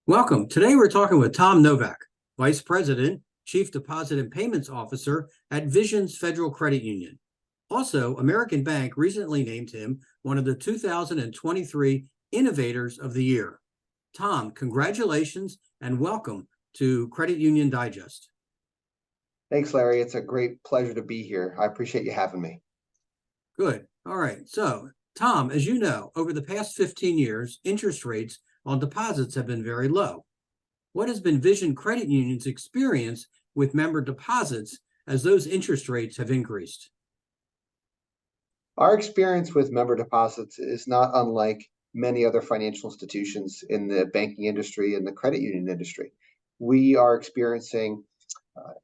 Welcome. Today we're talking with Tom Novak, Vice President, Chief Deposit and Payments Officer at Visions Federal Credit Union. Also, American Bank recently named him one of the 2023 Innovators of the Year. Tom, congratulations and welcome to Credit Union Digest. Thanks, Larry. It's a great pleasure to be here. I appreciate you having me. Good. All right. So, Tom, as you know, over the past 15 years, interest rates on deposits have been very low. What has been Vision Credit Union's experience with member deposits as those interest rates have increased? Our experience with member deposits is not unlike many other financial institutions in the banking industry and the credit union industry. We are experiencing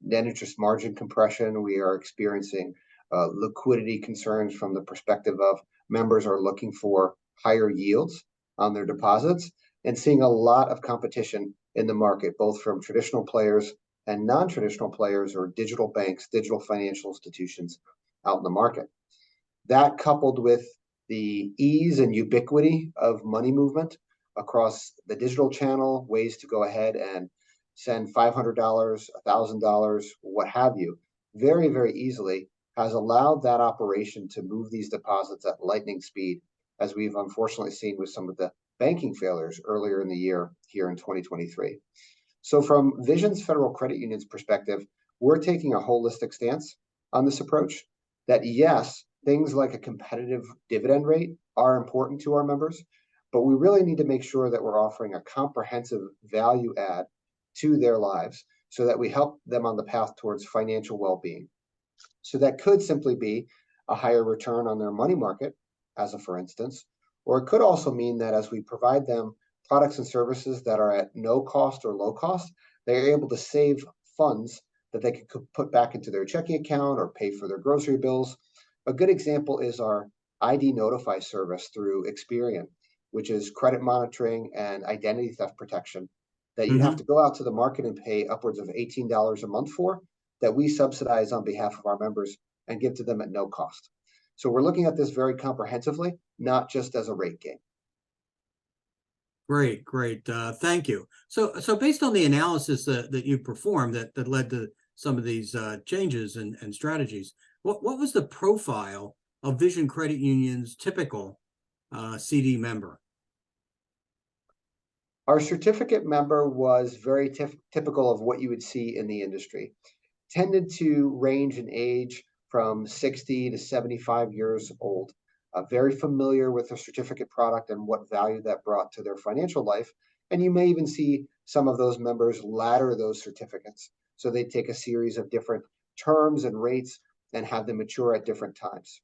net interest margin compression. We are experiencing liquidity concerns from the perspective of members are looking for higher yields on their deposits and seeing a lot of competition in the market, both from traditional players and non-traditional players or digital banks, digital financial institutions out in the market. That coupled with the ease and ubiquity of money movement across the digital channel, ways to go ahead and send $500, $1,000, what have you, very, very easily has allowed that operation to move these deposits at lightning speed, as we've unfortunately seen with some of the banking failures earlier in the year here in 2023. So from Visions Federal Credit Union's perspective, we're taking a holistic stance on this approach that yes, things like a competitive dividend rate are important to our members, but we really need to make sure that we're offering a comprehensive value add to their lives so that we help them on the path towards financial well-being. So that could simply be a higher return on their money market, as a for instance, or it could also mean that as we provide them products and services that are at no cost or low cost, they're able to save funds that they could put back into their checking account or pay for their grocery bills. A good example is our ID Notify service through Experian, which is credit monitoring and identity theft protection that you'd have to go out to the market and pay upwards of $18 a month for, that we subsidize on behalf of our members and give to them at no cost. So we're looking at this very comprehensively, not just as a rate game. Great. Thank you. So based on the analysis that you performed that led to some of these changes and strategies, what was the profile of Vision Credit Union's typical CD member? Our certificate member was very typical of what you would see in the industry. Tended to range in age from 60 to 75 years old. Very familiar with the certificate product and what value that brought to their financial life. And you may even see some of those members ladder those certificates. So they take a series of different terms and rates and have them mature at different times.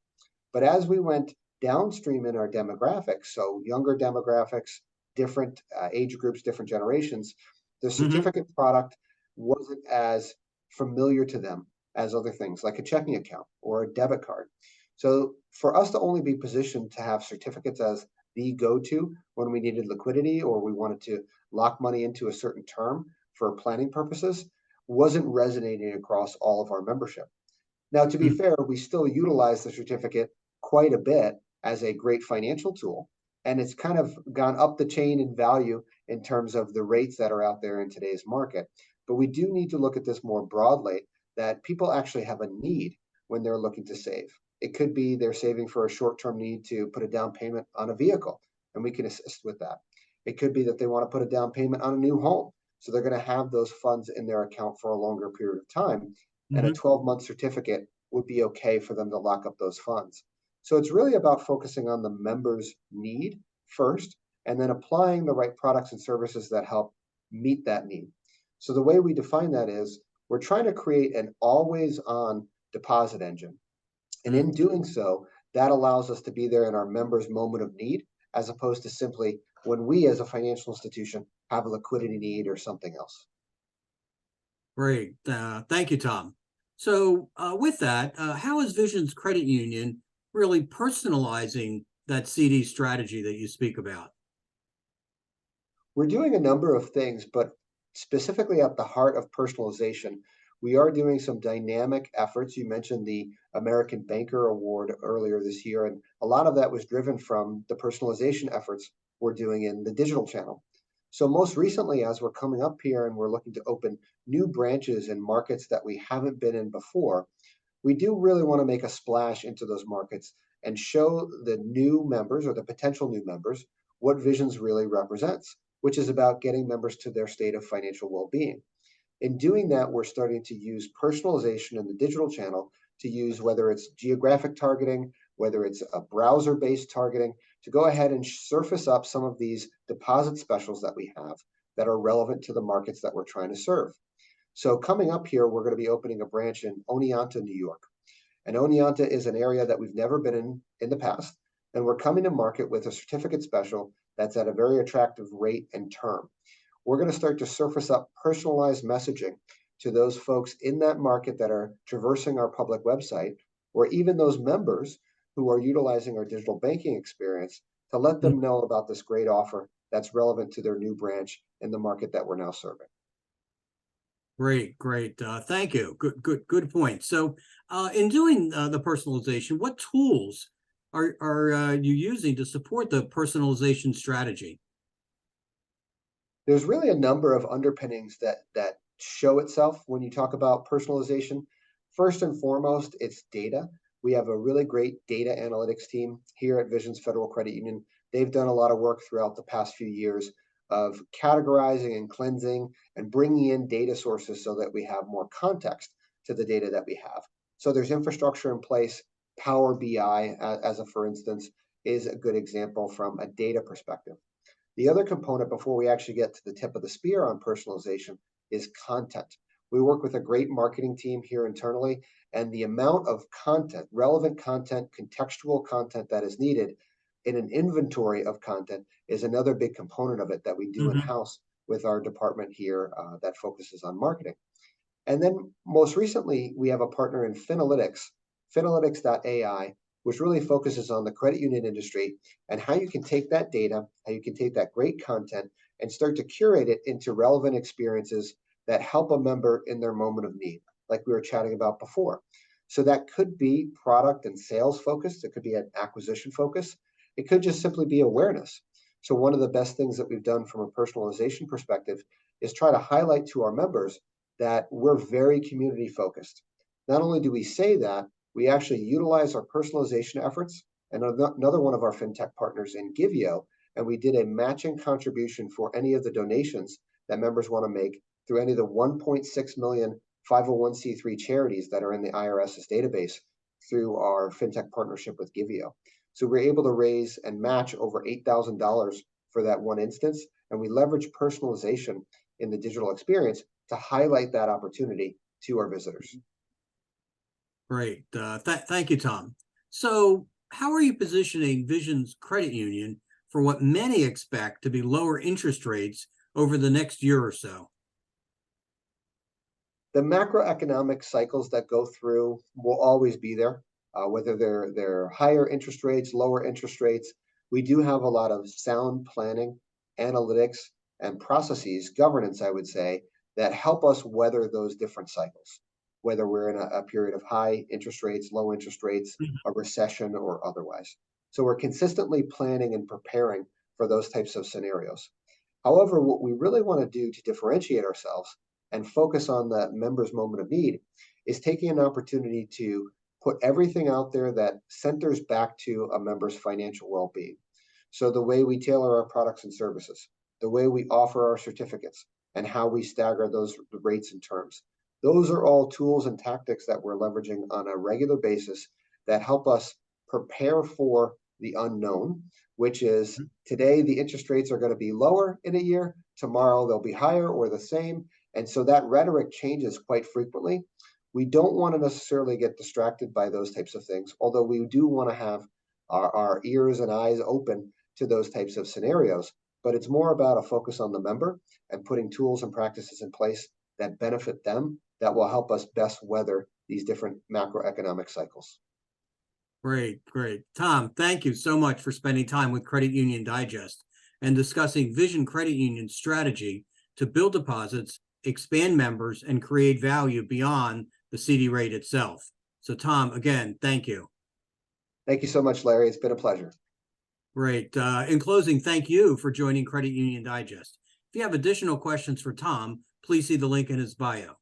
But as we went downstream in our demographics, so younger demographics, different age groups, different generations, the certificate product wasn't as familiar to them as other things like a checking account or a debit card. So for us to only be positioned to have certificates as the go-to when we needed liquidity or we wanted to lock money into a certain term for planning purposes wasn't resonating across all of our membership. Now, to be fair, we still utilize the certificate quite a bit as a great financial tool, and it's kind of gone up the chain in value in terms of the rates that are out there in today's market. But we do need to look at this more broadly, that people actually have a need when they're looking to save. It could be they're saving for a short-term need to put a down payment on a vehicle, and we can assist with that. It could be that they want to put a down payment on a new home, so they're going to have those funds in their account for a longer period of time, and a 12-month certificate would be okay for them to lock up those funds. So it's really about focusing on the member's need first, and then applying the right products and services that help meet that need. So the way we define that is we're trying to create an always-on deposit engine. And in doing so, that allows us to be there in our members' moment of need, as opposed to simply when we as a financial institution have a liquidity need or something else. Great. Thank you, Tom. So with that, how is Visions Credit Union really personalizing that CD strategy that you speak about? We're doing a number of things, but specifically at the heart of personalization, we are doing some dynamic efforts. You mentioned the American Banker Award earlier this year, and a lot of that was driven from the personalization efforts we're doing in the digital channel. So most recently, as we're coming up here and we're looking to open new branches in markets that we haven't been in before, we do really want to make a splash into those markets and show the new members or the potential new members what Visions really represents, which is about getting members to their state of financial well-being. In doing that, we're starting to use personalization in the digital channel to use whether it's geographic targeting, whether it's a browser-based targeting, to go ahead and surface up some of these deposit specials that we have that are relevant to the markets that we're trying to serve. So coming up here, we're going to be opening a branch in Oneonta, New York. And Oneonta is an area that we've never been in the past. And we're coming to market with a certificate special that's at a very attractive rate and term. We're going to start to surface up personalized messaging to those folks in that market that are traversing our public website, or even those members who are utilizing our digital banking experience to let them know about this great offer that's relevant to their new branch in the market that we're now serving. Great, great. Thank you. Good point. So, in doing the personalization, what tools are you using to support the personalization strategy? There's really a number of underpinnings that show itself when you talk about personalization. First and foremost, it's data. We have a really great data analytics team here at Visions Federal Credit Union. They've done a lot of work throughout the past few years of categorizing and cleansing and bringing in data sources so that we have more context to the data that we have. So there's infrastructure in place. Power BI, as a for instance, is a good example from a data perspective. The other component before we actually get to the tip of the spear on personalization is content. We work with a great marketing team here internally, and the amount of content, relevant content, contextual content that is needed in an inventory of content is another big component of it that we do in-house with our department here that focuses on marketing. And then most recently, we have a partner in Finalytics.ai, which really focuses on the credit union industry and how you can take that data, how you can take that great content and start to curate it into relevant experiences that help a member in their moment of need, like we were chatting about before. So that could be product and sales focused. It could be an acquisition focus. It could just simply be awareness. So one of the best things that we've done from a personalization perspective is try to highlight to our members that we're very community focused. Not only do we say that, we actually utilize our personalization efforts and another one of our fintech partners in Givio, and we did a matching contribution for any of the donations that members want to make through any of the 1.6 million 501c3 charities that are in the IRS's database through our fintech partnership with Givio. So we're able to raise and match over $8,000 for that one instance, and we leverage personalization in the digital experience to highlight that opportunity to our visitors. Great. Thank you, Tom. So, how are you positioning Visions Credit Union for what many expect to be lower interest rates over the next year or so? The macroeconomic cycles that go through will always be there, whether they're higher interest rates, lower interest rates. We do have a lot of sound planning, analytics, and processes, governance, I would say, that help us weather those different cycles, whether we're in a period of high interest rates, low interest rates, a recession, or otherwise. So we're consistently planning and preparing for those types of scenarios. However, what we really want to do to differentiate ourselves and focus on the member's moment of need is taking an opportunity to put everything out there that centers back to a member's financial well-being. So the way we tailor our products and services, the way we offer our certificates, and how we stagger those rates and terms. Those are all tools and tactics that we're leveraging on a regular basis that help us prepare for the unknown, which is today the interest rates are going to be lower in a year, tomorrow they'll be higher or the same. And so that rhetoric changes quite frequently. We don't want to necessarily get distracted by those types of things, although we do want to have our ears and eyes open to those types of scenarios. But it's more about a focus on the member and putting tools and practices in place that benefit them that will help us best weather these different macroeconomic cycles. Great. Tom, thank you so much for spending time with Credit Union Digest and discussing Vision Credit Union's strategy to build deposits, expand members, and create value beyond the CD rate itself. So, Tom, again, thank you. Thank you so much, Larry. It's been a pleasure. Great. In closing, thank you for joining Credit Union Digest. If you have additional questions for Tom, please see the link in his bio.